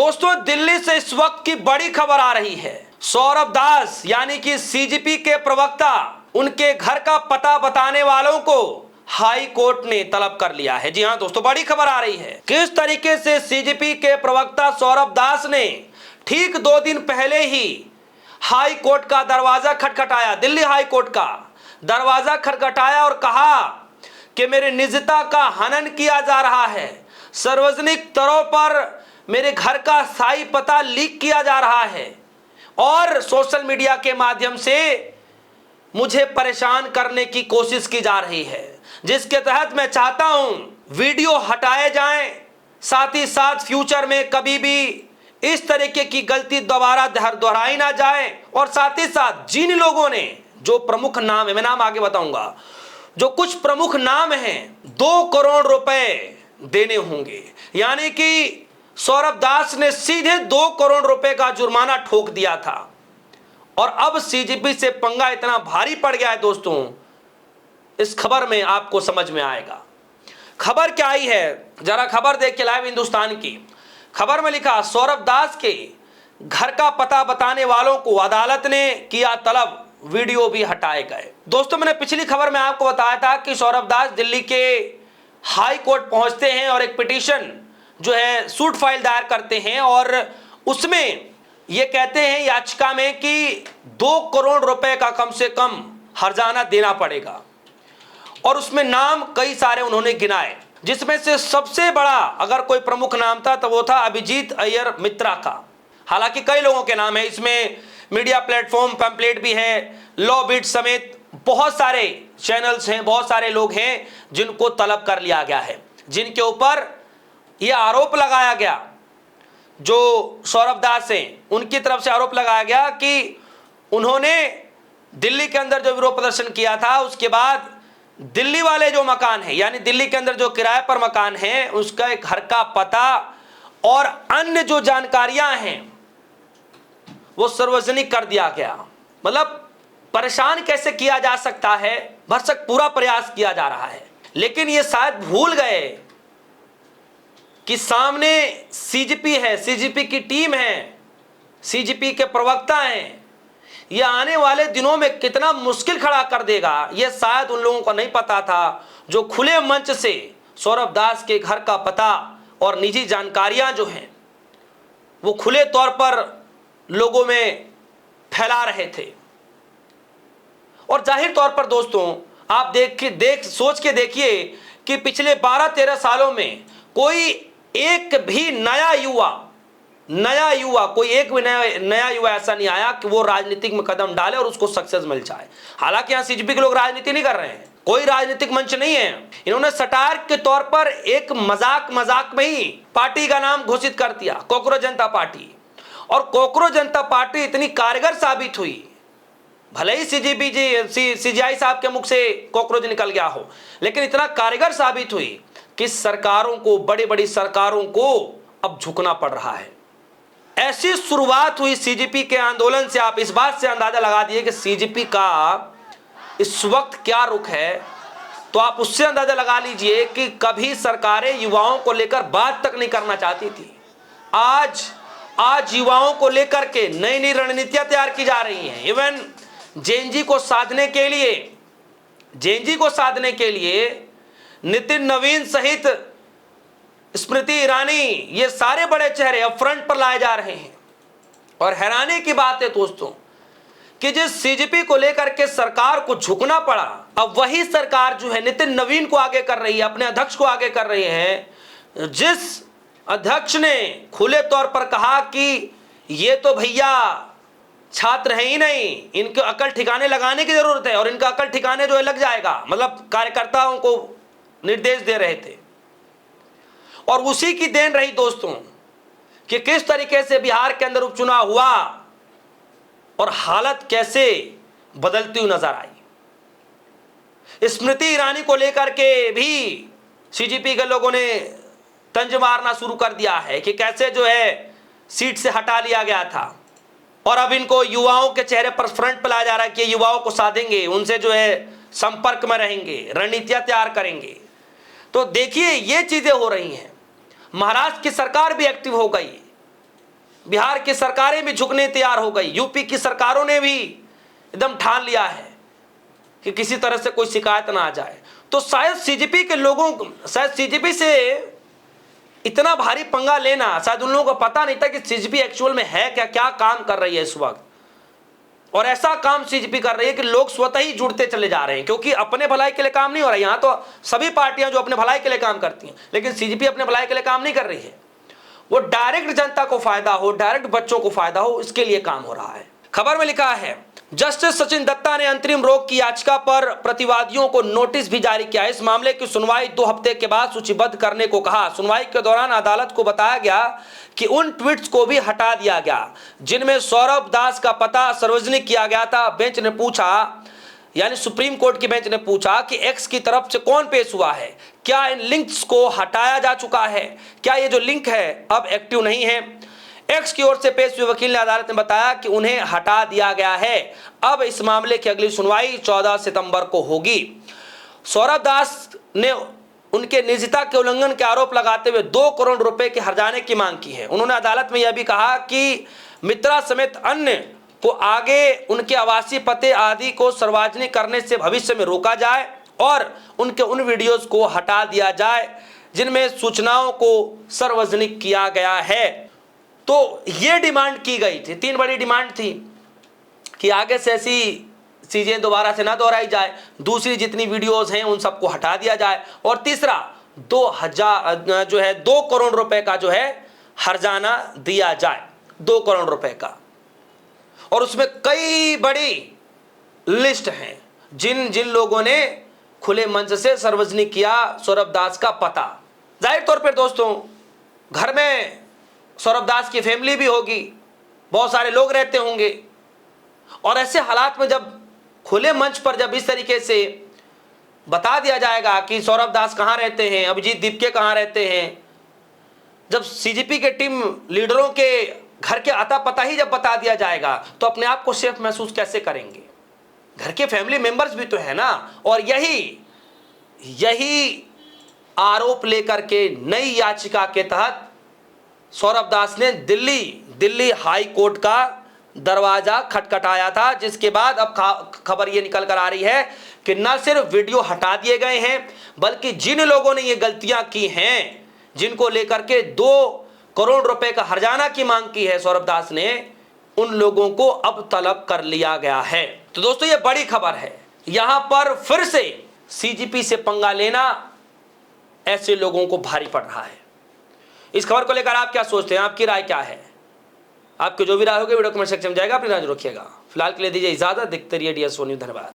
दोस्तों, दिल्ली से इस वक्त की बड़ी खबर आ रही है। सौरभ दास यानी कि सीजीपी के प्रवक्ता, उनके घर का पता बताने वालों को हाई कोर्ट ने तलब कर लिया है। जी हां दोस्तों, बड़ी खबर आ रही है। किस तरीके से सीजीपी के प्रवक्ता सौरभ दास ने ठीक 2 दिन पहले ही हाई कोर्ट का दरवाजा खटखटाया, दिल्ली हाई कोर्ट का दरवाजा खटखटाया और कहा कि मेरे निजता का हनन किया जा रहा है, सार्वजनिक तौर पर मेरे घर का स्थायी पता लीक किया जा रहा है और सोशल मीडिया के माध्यम से मुझे परेशान करने की कोशिश की जा रही है, जिसके तहत मैं चाहता हूं वीडियो हटाए जाएं, साथ ही साथ फ्यूचर में कभी भी इस तरीके की गलती दोबारा दोहराई ना जाए। और साथ ही साथ जिन लोगों ने, जो प्रमुख नाम है, मैं नाम आगे बताऊंगा, जो कुछ प्रमुख नाम हैं, 2 करोड़ रुपए देने होंगे। यानी कि सौरभ दास ने सीधे 2 करोड़ रुपए का जुर्माना ठोक दिया था और अब सीजीपी से पंगा इतना भारी पड़ गया है। दोस्तों, इस खबर में आपको समझ में आएगा खबर क्या आई है। जरा खबर देख के लाइव हिंदुस्तान की खबर में लिखा, सौरभ दास के घर का पता बताने वालों को अदालत ने किया तलब, वीडियो भी हटाए गए। दोस्तों, मैंने पिछली खबर में आपको बताया था कि सौरभ दास दिल्ली के हाई कोर्ट पहुंचते हैं और एक पिटीशन जो है सूट फाइल दायर करते हैं और उसमें ये कहते हैं याचिका में कि 2 करोड़ रुपए का कम से कम हर्जाना देना पड़ेगा। और उसमें नाम कई सारे उन्होंने गिनाए, जिसमें से सबसे बड़ा अगर कोई प्रमुख नाम था तो वो था अभिजीत अय्यर मित्रा का। हालांकि कई लोगों के नाम है इसमें, मीडिया प्लेटफॉर्म पैम्पलेट भी है, लॉ बीट समेत बहुत सारे चैनल्स हैं, बहुत सारे लोग हैं जिनको तलब कर लिया गया है, जिनके ऊपर यह आरोप लगाया गया, जो सौरभ दास हैं उनकी तरफ से आरोप लगाया गया कि उन्होंने दिल्ली के अंदर जो विरोध प्रदर्शन किया था, उसके बाद दिल्ली वाले जो मकान है, यानी दिल्ली के अंदर जो किराए पर मकान है, उसका एक घर का पता और अन्य जो जानकारियां हैं वो सार्वजनिक कर दिया गया। मतलब परेशान कैसे किया जा सकता है, भरसक पूरा प्रयास किया जा रहा है। लेकिन ये शायद भूल गए कि सामने सीजीपी है, सीजीपी की टीम है, सीजीपी के प्रवक्ता हैं। ये आने वाले दिनों में कितना मुश्किल खड़ा कर देगा, ये शायद उन लोगों को नहीं पता था, जो खुले मंच से सौरभ दास के घर का पता और निजी जानकारियां जो हैं वो खुले तौर पर लोगों में फैला रहे थे। और जाहिर तौर पर दोस्तों, आप सोच के देखिए कि पिछले 12-13 सालों में कोई एक भी नया युवा कोई एक भी नया युवा ऐसा नहीं आया कि वो राजनीतिक में कदम डाले और उसको सक्सेस मिल जाए। हालांकि यहां सीजीपी के लोग राजनीति नहीं कर रहे हैं, कोई राजनीतिक मंच नहीं है। इन्होंने सटायर के तौर पर एक मजाक में ही पार्टी का नाम घोषित कर दिया, कॉकरोच जनता पार्टी। और कॉकरोच जनता पार्टी इतनी कारगर साबित हुई, भले ही सीजीआई साहब के मुख से कॉकरोच निकल गया हो, लेकिन इतना कारगर साबित हुई कि सरकारों को, बड़ी सरकारों को अब झुकना पड़ रहा है। ऐसी शुरुआत हुई सीजीपी के आंदोलन से। आप इस बात से अंदाजा लगा दिए कि सीजीपी का इस वक्त क्या रुख है, तो आप उससे अंदाजा लगा लीजिए कि कभी सरकारें युवाओं को लेकर बात तक नहीं करना चाहती थी। आज युवाओं को लेकर के नई रणनीतियां तैयार की जा रही हैं। इवन जेएनजी को साधने के लिए नितिन नवीन सहित स्मृति ईरानी, ये सारे बड़े चेहरे अब फ्रंट पर लाए जा रहे हैं। और हैरानी की बात है दोस्तों कि जिस सीजीपी को लेकर के सरकार को झुकना पड़ा, अब वही सरकार जो है नितिन नवीन को आगे कर रही है, अपने अध्यक्ष को आगे कर रही है। जिस अध्यक्ष ने खुले तौर पर कहा कि ये तो भैया छात्र है ही नहीं, इनको अकल ठिकाने लगाने की जरूरत है और इनका अकल ठिकाने जो है लग जाएगा, मतलब कार्यकर्ताओं को निर्देश दे रहे थे। और उसी की देन रही दोस्तों कि किस तरीके से बिहार के अंदर उपचुनाव हुआ और हालत कैसे बदलती हुई नजर आई। स्मृति ईरानी को लेकर के भी सीजीपी के लोगों ने तंज मारना शुरू कर दिया है कि कैसे जो है सीट से हटा लिया गया था और अब इनको युवाओं के चेहरे पर फ्रंट पर लाया जा रहा है कि युवाओं को साधेंगे, उनसे जो है संपर्क में रहेंगे, रणनीतियां तैयार करेंगे। तो देखिए ये चीजें हो रही हैं। महाराष्ट्र की सरकार भी एक्टिव हो गई बिहार की सरकारें भी झुकने तैयार हो गई, यूपी की सरकारों ने भी एकदम ठान लिया है कि किसी तरह से कोई शिकायत ना आ जाए। तो शायद सीजेपी के लोगों को, शायद सीजेपी से इतना भारी पंगा लेना, शायद उन लोगों को पता नहीं था कि सीजेपी एक्चुअल में है क्या, क्या काम कर रही है इस वक्त। और ऐसा काम सीजेपी कर रही है कि लोग स्वतः ही जुड़ते चले जा रहे हैं, क्योंकि अपने भलाई के लिए काम नहीं हो रहा है। यहां तो सभी पार्टियां जो अपने भलाई के लिए काम करती हैं, लेकिन सीजेपी अपने भलाई के लिए काम नहीं कर रही है। वो डायरेक्ट जनता को फायदा हो, डायरेक्ट बच्चों को फायदा हो, इसके लिए काम हो रहा है। खबर में लिखा है, जस्टिस सचिन दत्ता ने अंतरिम रोक की याचिका पर प्रतिवादियों को नोटिस भी जारी किया। इस मामले की सुनवाई 2 हफ्ते के बाद सूचीबद्ध करने को कहा। सुनवाई के दौरान अदालत को बताया गया कि उन ट्वीट्स को भी हटा दिया गया जिनमें सौरभ दास का पता सार्वजनिक किया गया था। बेंच ने पूछा, यानी सुप्रीम कोर्ट की बेंच ने पूछा कि एक्स की तरफ से कौन पेश हुआ है, क्या इन लिंक्स को हटाया जा चुका है, क्या ये जो लिंक है अब एक्टिव नहीं है। एक्स की ओर से पेश हुए वकील ने अदालत में बताया कि उन्हें हटा दिया गया है। अब इस मामले की अगली सुनवाई 14 सितंबर को होगी। सौरभ दास ने उनके निजता के उल्लंघन के आरोप लगाते हुए 2 करोड़ रुपए के हर्जाने की मांग की है। उन्होंने अदालत में यह भी कहा कि मित्रा समेत अन्य को आगे उनके आवासीय पते आदि को सार्वजनिक करने से भविष्य में रोका जाए और उनके उन वीडियोस को हटा दिया जाए जिनमें सूचनाओं को सार्वजनिक किया गया है। तो ये डिमांड की गई थी, 3 बड़ी डिमांड थी कि आगे से ऐसी चीजें दोबारा से ना दोहराई जाए, दूसरी जितनी वीडियोस हैं उन सबको हटा दिया जाए, और तीसरा 2 करोड़ रुपए का जो है हर्जाना दिया जाए, 2 करोड़ रुपए का। और उसमें कई बड़ी लिस्ट हैं जिन जिन लोगों ने खुले मंच से सार्वजनिक किया सौरभ दास का पता। जाहिर तौर पर दोस्तों, घर में सौरभ दास की फैमिली भी होगी, बहुत सारे लोग रहते होंगे, और ऐसे हालात में जब खुले मंच पर जब इस तरीके से बता दिया जाएगा कि सौरभ दास कहाँ रहते हैं, अभिजीत दीपके कहाँ रहते हैं, जब सीजेपी के टीम लीडरों के घर के अता पता ही जब बता दिया जाएगा, तो अपने आप को सेफ महसूस कैसे करेंगे। घर के फैमिली मेंबर्स भी तो है ना। और यही आरोप लेकर के नई याचिका के तहत सौरभ दास ने दिल्ली हाई कोर्ट का दरवाजा खटखटाया था, जिसके बाद अब खबर ये निकल कर आ रही है कि न सिर्फ वीडियो हटा दिए गए हैं, बल्कि जिन लोगों ने ये गलतियां की हैं, जिनको लेकर के 2 करोड़ रुपए का हर्जाना की मांग की है सौरभ दास ने, उन लोगों को अब तलब कर लिया गया है। तो दोस्तों, ये बड़ी खबर है। यहां पर फिर से सीजेपी से पंगा लेना ऐसे लोगों को भारी पड़ रहा है। इस खबर को लेकर आप क्या सोचते हैं, आपकी राय क्या है? आपकी जो भी राय होगी वीडियो कमेंट सेक्शन में जाएगा, अपनी राय रखिएगा। फिलहाल के लिए दीजिए इजाजत, देखते रहिए DS4 न्यूज़। धन्यवाद।